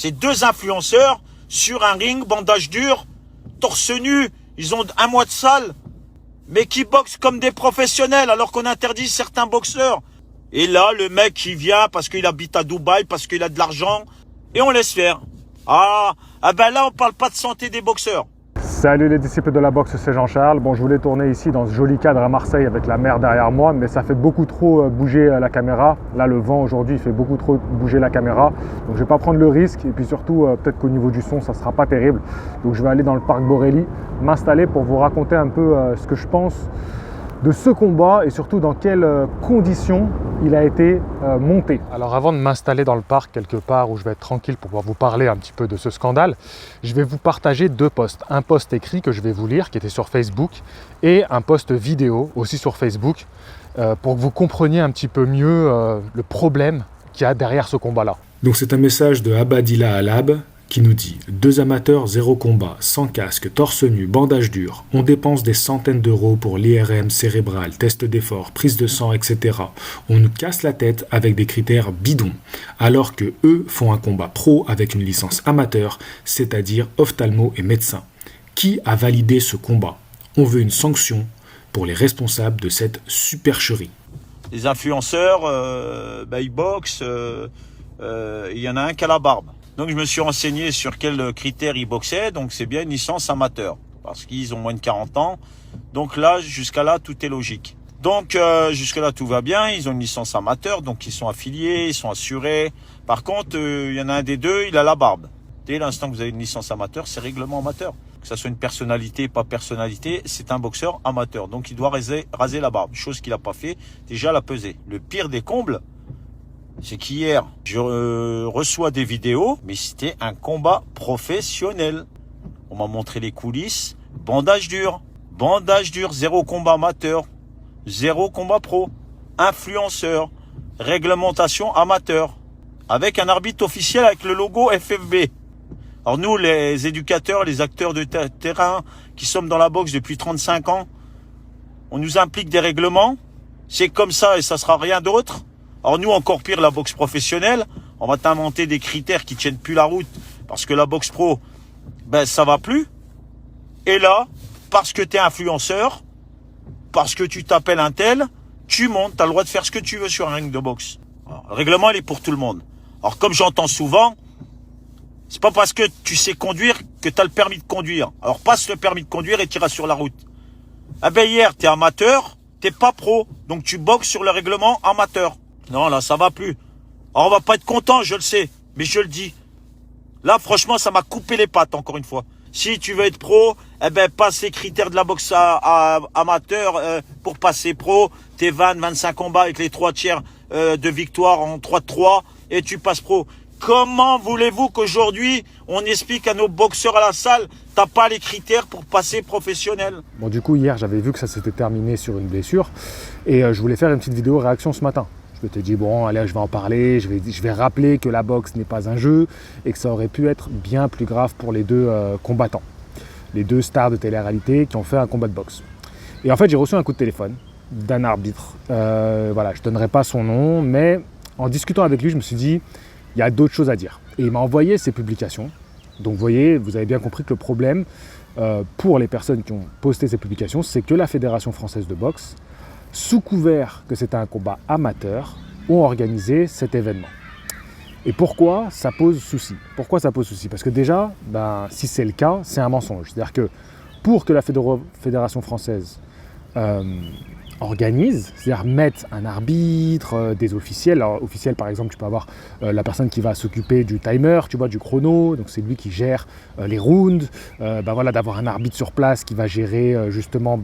C'est 2 influenceurs sur un ring, bandage dur, torse nu. Ils ont 1 mois de salle, mais qui boxent comme des professionnels alors qu'on interdit certains boxeurs. Et là, le mec, il vient parce qu'il habite à Dubaï, parce qu'il a de l'argent, et on laisse faire. Ah ben là, on parle pas de santé des boxeurs. Salut les disciples de la boxe, c'est Jean-Charles. Bon, je voulais tourner ici dans ce joli cadre à Marseille avec la mer derrière moi, mais ça fait beaucoup trop bouger la caméra. Là, le vent aujourd'hui fait beaucoup trop bouger la caméra. Donc, je vais pas prendre le risque. Et puis surtout, peut-être qu'au niveau du son, ça sera pas terrible. Donc, je vais aller dans le parc Borelli, m'installer pour vous raconter un peu ce que je pense de ce combat et surtout dans quelles conditions il a été monté. Alors avant de m'installer dans le parc quelque part où je vais être tranquille pour pouvoir vous parler un petit peu de ce scandale, je vais vous partager 2 posts. Un post écrit que je vais vous lire qui était sur Facebook et un post vidéo aussi sur Facebook pour que vous compreniez un petit peu mieux le problème qu'il y a derrière ce combat-là. Donc c'est un message de Abadila Alab qui nous dit « 2 amateurs, 0 combat, sans casque, torse nu, bandage dur. On dépense des centaines d'euros pour l'IRM cérébral, test d'effort, prise de sang, etc. On nous casse la tête avec des critères bidons, alors que eux font un combat pro avec une licence amateur, c'est-à-dire ophtalmo et médecin. Qui a validé ce combat? On veut une sanction pour les responsables de cette supercherie. » Les influenceurs, ils boxent, il y en a un qui a la barbe. Donc je me suis renseigné sur quels critères ils boxaient, donc c'est bien une licence amateur, parce qu'ils ont moins de 40 ans. Donc là, jusqu'à là, tout est logique. Donc jusqu'à là, tout va bien, ils ont une licence amateur, donc ils sont affiliés, ils sont assurés. Par contre, il y en a un des 2, il a la barbe. Dès l'instant que vous avez une licence amateur, c'est règlement amateur. Que ça soit une personnalité, pas personnalité, c'est un boxeur amateur. Donc il doit raser la barbe, chose qu'il n'a pas fait, déjà la peser. Le pire des combles, c'est qu'hier, je reçois des vidéos, mais c'était un combat professionnel. On m'a montré les coulisses, bandage dur, 0 combat amateur, 0 combat pro, influenceur, réglementation amateur, avec un arbitre officiel avec le logo FFB. Alors nous, les éducateurs, les acteurs de terrain, qui sommes dans la boxe depuis 35 ans, on nous implique des règlements, c'est comme ça et ça sera rien d'autre. Alors nous, encore pire, la boxe professionnelle, on va t'inventer des critères qui tiennent plus la route parce que la boxe pro, ça va plus. Et là, parce que tu es influenceur, parce que tu t'appelles un tel, tu montes, tu as le droit de faire ce que tu veux sur un ring de boxe. Alors, le règlement, il est pour tout le monde. Alors comme j'entends souvent, c'est pas parce que tu sais conduire que tu as le permis de conduire. Alors passe le permis de conduire et tu iras sur la route. Hier, tu es amateur, tu pas pro, donc tu boxes sur le règlement amateur. Non, là, ça va plus. Alors, on va pas être content, je le sais, mais je le dis. Là, franchement, ça m'a coupé les pattes, encore une fois. Si tu veux être pro, passe les critères de la boxe amateur pour passer pro. Tes 25 combats avec les 3 tiers de victoire en 3-3 et tu passes pro. Comment voulez-vous qu'aujourd'hui, on explique à nos boxeurs à la salle, t'as pas les critères pour passer professionnel? Bon, du coup, hier, j'avais vu que ça s'était terminé sur une blessure et je voulais faire une petite vidéo réaction ce matin. Je m'étais dit, bon, allez, je vais en parler, je vais rappeler que la boxe n'est pas un jeu et que ça aurait pu être bien plus grave pour les 2 combattants, les 2 stars de télé-réalité qui ont fait un combat de boxe. Et en fait, j'ai reçu un coup de téléphone d'un arbitre. Voilà, je ne donnerai pas son nom, mais en discutant avec lui, je me suis dit, il y a d'autres choses à dire. Et il m'a envoyé ses publications. Donc, vous voyez, vous avez bien compris que le problème pour les personnes qui ont posté ces publications, c'est que la Fédération française de boxe, sous couvert que c'était un combat amateur, ont organisé cet événement. Et pourquoi ça pose souci? Pourquoi ça pose souci? Parce que déjà, si c'est le cas, c'est un mensonge. C'est-à-dire que pour que la Fédération française organise, c'est-à-dire mettre un arbitre, des officiels. Alors, officiel, par exemple, tu peux avoir la personne qui va s'occuper du timer, tu vois, du chrono, donc c'est lui qui gère les rounds, voilà, d'avoir un arbitre sur place qui va gérer justement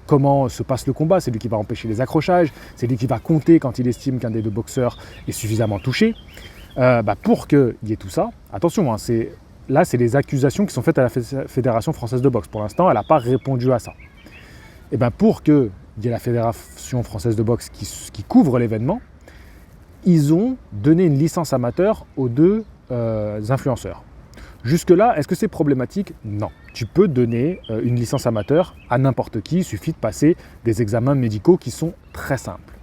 comment se passe le combat, c'est lui qui va empêcher les accrochages, c'est lui qui va compter quand il estime qu'un des 2 boxeurs est suffisamment touché. Pour qu'il y ait tout ça, attention, hein, c'est les accusations qui sont faites à la Fédération française de boxe. Pour l'instant, elle n'a pas répondu à ça. Et pour qu'il y ait la Fédération française de boxe qui couvre l'événement, ils ont donné une licence amateur aux 2 influenceurs. Jusque-là, est-ce que c'est problématique? Non. Tu peux donner une licence amateur à n'importe qui, il suffit de passer des examens médicaux qui sont très simples.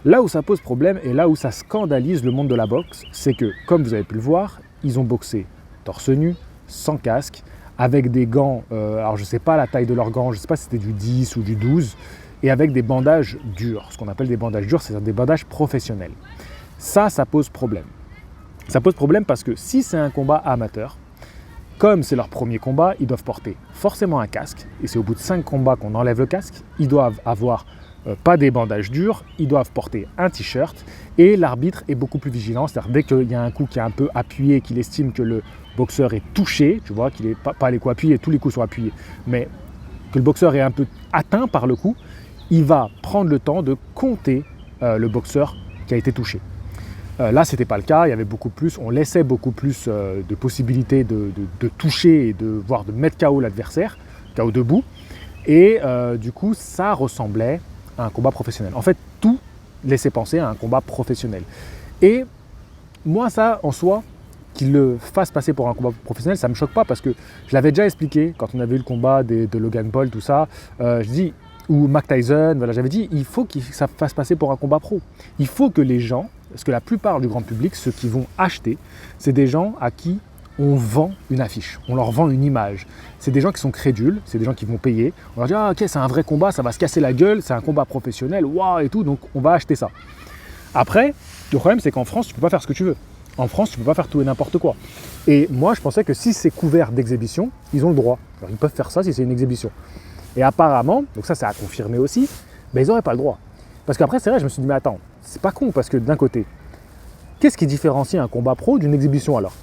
Là où ça pose problème et là où ça scandalise le monde de la boxe, c'est que, comme vous avez pu le voir, ils ont boxé torse nu, sans casque, avec des gants, alors je ne sais pas la taille de leurs gants, je ne sais pas si c'était du 10 ou du 12, et avec des bandages durs, ce qu'on appelle des bandages durs, c'est-à-dire des bandages professionnels. Ça pose problème. Ça pose problème parce que si c'est un combat amateur, comme c'est leur premier combat, ils doivent porter forcément un casque, et c'est au bout de 5 combats qu'on enlève le casque, ils doivent avoir pas des bandages durs, ils doivent porter un t-shirt, et l'arbitre est beaucoup plus vigilant, c'est-à-dire dès qu'il y a un coup qui est un peu appuyé, qu'il estime que le boxeur est touché, tu vois, qu'il n'est pas les coups appuyés, tous les coups sont appuyés, mais que le boxeur est un peu atteint par le coup, il va prendre le temps de compter le boxeur qui a été touché. Là, ce n'était pas le cas, il y avait beaucoup plus, on laissait beaucoup plus de possibilités de toucher et voire de mettre KO l'adversaire, KO debout, et du coup, ça ressemblait à un combat professionnel. En fait, tout laissait penser à un combat professionnel. Et moi, ça, en soi, qu'il le fasse passer pour un combat professionnel, ça ne me choque pas parce que je l'avais déjà expliqué quand on avait eu le combat de Logan Paul, tout ça. Je dis, ou Mike Tyson, voilà, j'avais dit, il faut que ça fasse passer pour un combat pro. Il faut que les gens, parce que la plupart du grand public, ceux qui vont acheter, c'est des gens à qui on vend une affiche, on leur vend une image. C'est des gens qui sont crédules, c'est des gens qui vont payer. On leur dit, ah ok, c'est un vrai combat, ça va se casser la gueule, c'est un combat professionnel, waouh et tout, donc on va acheter ça. Après, le problème c'est qu'en France, tu ne peux pas faire ce que tu veux. En France, tu ne peux pas faire tout et n'importe quoi. Et moi, je pensais que si c'est couvert d'exhibition, ils ont le droit. Alors, ils peuvent faire ça si c'est une exhibition. Et apparemment, donc ça a confirmé aussi, ben, ils n'auraient pas le droit. Parce qu'après, c'est vrai, je me suis dit, mais attends, c'est pas con, parce que d'un côté, qu'est-ce qui différencie un combat pro d'une exhibition alors?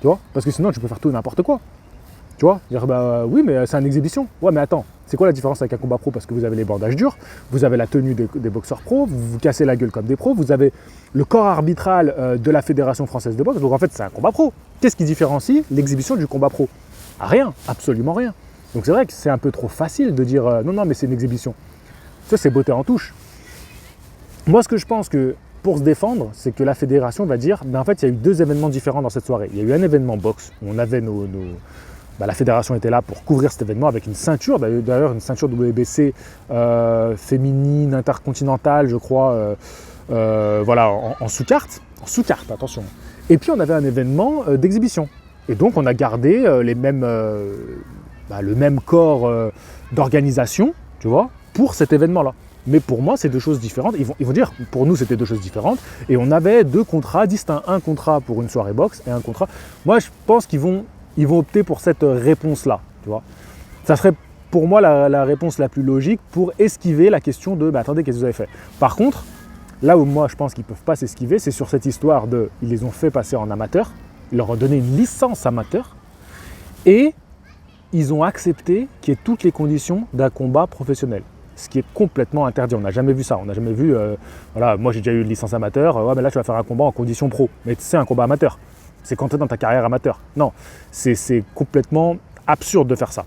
Tu vois? Parce que sinon, tu peux faire tout et n'importe quoi. Tu vois? Dire, bah oui, mais c'est une exhibition. Ouais, mais attends, c'est quoi la différence avec un combat pro? Parce que vous avez les bandages durs, vous avez la tenue des boxeurs pros, vous vous cassez la gueule comme des pros, vous avez le corps arbitral de la Fédération Française de Boxe, donc en fait, c'est un combat pro. Qu'est-ce qui différencie l'exhibition du combat pro? Rien, absolument rien. Donc c'est vrai que c'est un peu trop facile de dire non, mais c'est une exhibition. Ça, c'est beauté en touche. Moi, ce que je pense que pour se défendre, c'est que la fédération va dire, en fait, il y a eu 2 événements différents dans cette soirée. Il y a eu un événement boxe, où on avait la fédération était là pour couvrir cet événement avec une ceinture, d'ailleurs une ceinture WBC féminine, intercontinentale, je crois, voilà, en sous-carte, attention. Et puis on avait un événement d'exhibition. Et donc on a gardé le même corps d'organisation, tu vois, pour cet événement-là. Mais pour moi, c'est 2 choses différentes. Ils vont dire, pour nous, c'était 2 choses différentes. Et on avait 2 contrats distincts. Un contrat pour une soirée boxe et un contrat... Moi, je pense qu'ils vont opter pour cette réponse-là, tu vois. Ça serait pour moi la réponse la plus logique pour esquiver la question de, attendez, qu'est-ce que vous avez fait? Par contre, là où moi, je pense qu'ils ne peuvent pas s'esquiver, c'est sur cette histoire de... Ils les ont fait passer en amateur. Ils leur ont donné une licence amateur. Et ils ont accepté qu'il y ait toutes les conditions d'un combat professionnel. Ce qui est complètement interdit. On n'a jamais vu ça. On n'a jamais vu, voilà, moi j'ai déjà eu une licence amateur, ouais, mais là tu vas faire un combat en condition pro. Mais c'est un combat amateur. C'est quand tu es dans ta carrière amateur. Non, c'est complètement absurde de faire ça.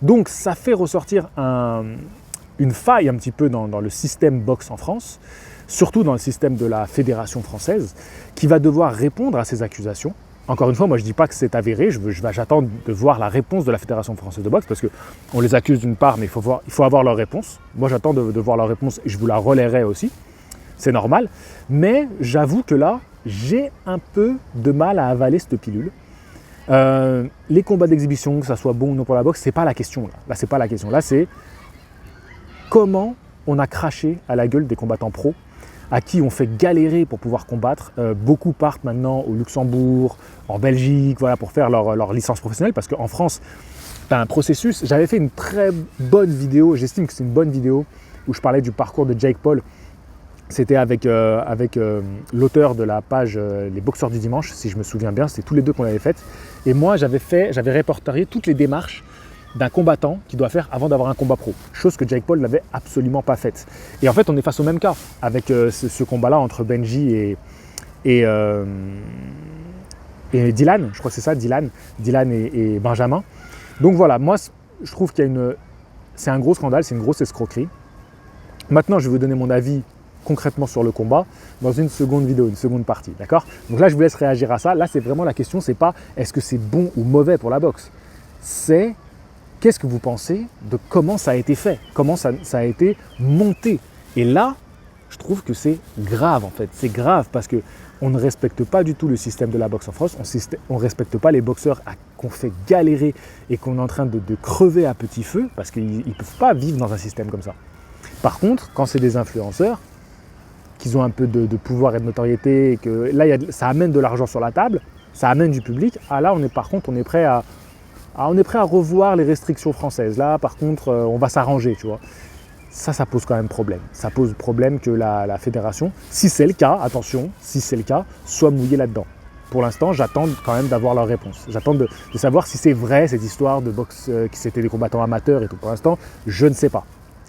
Donc ça fait ressortir une faille un petit peu dans le système boxe en France, surtout dans le système de la Fédération française, qui va devoir répondre à ces accusations. Encore une fois, moi je ne dis pas que c'est avéré, j'attends de voir la réponse de la Fédération française de boxe parce qu'on les accuse d'une part, mais il faut avoir leur réponse. Moi j'attends de voir leur réponse et je vous la relayerai aussi, c'est normal. Mais j'avoue que là, j'ai un peu de mal à avaler cette pilule. Les combats d'exhibition, que ça soit bon ou non pour la boxe, c'est pas la question. Là c'est pas la question. Là c'est comment on a craché à la gueule des combattants pros à qui on fait galérer pour pouvoir combattre. Beaucoup partent maintenant au Luxembourg, en Belgique, voilà, pour faire leur licence professionnelle, parce qu'en France, tu as un processus. J'avais fait une très bonne vidéo, j'estime que c'est une bonne vidéo, où je parlais du parcours de Jake Paul. C'était avec l'auteur de la page Les Boxeurs du Dimanche, si je me souviens bien, c'était tous les 2 qu'on l'avait fait. Et moi, j'avais répertorié toutes les démarches d'un combattant qui doit faire avant d'avoir un combat pro. Chose que Jake Paul n'avait absolument pas faite. Et en fait, on est face au même cas avec ce combat-là entre Benji et Dylan. Je crois que c'est ça, Dylan et Benjamin. Donc voilà, moi, je trouve c'est un gros scandale, c'est une grosse escroquerie. Maintenant, je vais vous donner mon avis concrètement sur le combat dans une seconde vidéo, une seconde partie, d'accord? Donc là, je vous laisse réagir à ça. Là, c'est vraiment la question, c'est pas est-ce que c'est bon ou mauvais pour la boxe. C'est qu'est-ce que vous pensez de comment ça a été fait, comment ça a été monté. Et là, je trouve que c'est grave en fait. C'est grave parce qu'on ne respecte pas du tout le système de la boxe en France, on ne respecte pas les boxeurs qu'on fait galérer et qu'on est en train de crever à petit feu parce qu'ils ne peuvent pas vivre dans un système comme ça. Par contre, quand c'est des influenceurs, qu'ils ont un peu de pouvoir et de notoriété, et que là ça amène de l'argent sur la table, ça amène du public, là on est prêt à revoir les restrictions françaises. Là par contre on va s'arranger, tu vois. Ça pose quand même problème. Ça pose problème que la fédération, si c'est le cas, attention, si c'est le cas, soit mouillée là-dedans. Pour l'instant, j'attends quand même d'avoir leur réponse. J'attends de savoir si c'est vrai cette histoire de boxe, qui c'était des combattants amateurs et tout. Pour l'instant, je ne sais pas.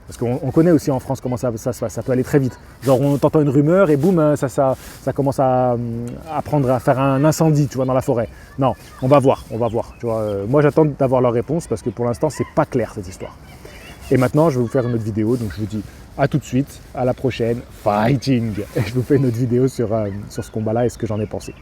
Parce qu'on connaît aussi en France comment ça se passe, ça peut aller très vite. Genre on entend une rumeur et boum, ça commence à faire un incendie, tu vois, dans la forêt. Non, on va voir, tu vois. Moi j'attends d'avoir leur réponse parce que pour l'instant c'est pas clair cette histoire. Et maintenant je vais vous faire une autre vidéo, donc je vous dis à tout de suite, à la prochaine, fighting. Et je vous fais une autre vidéo sur ce combat-là et ce que j'en ai pensé.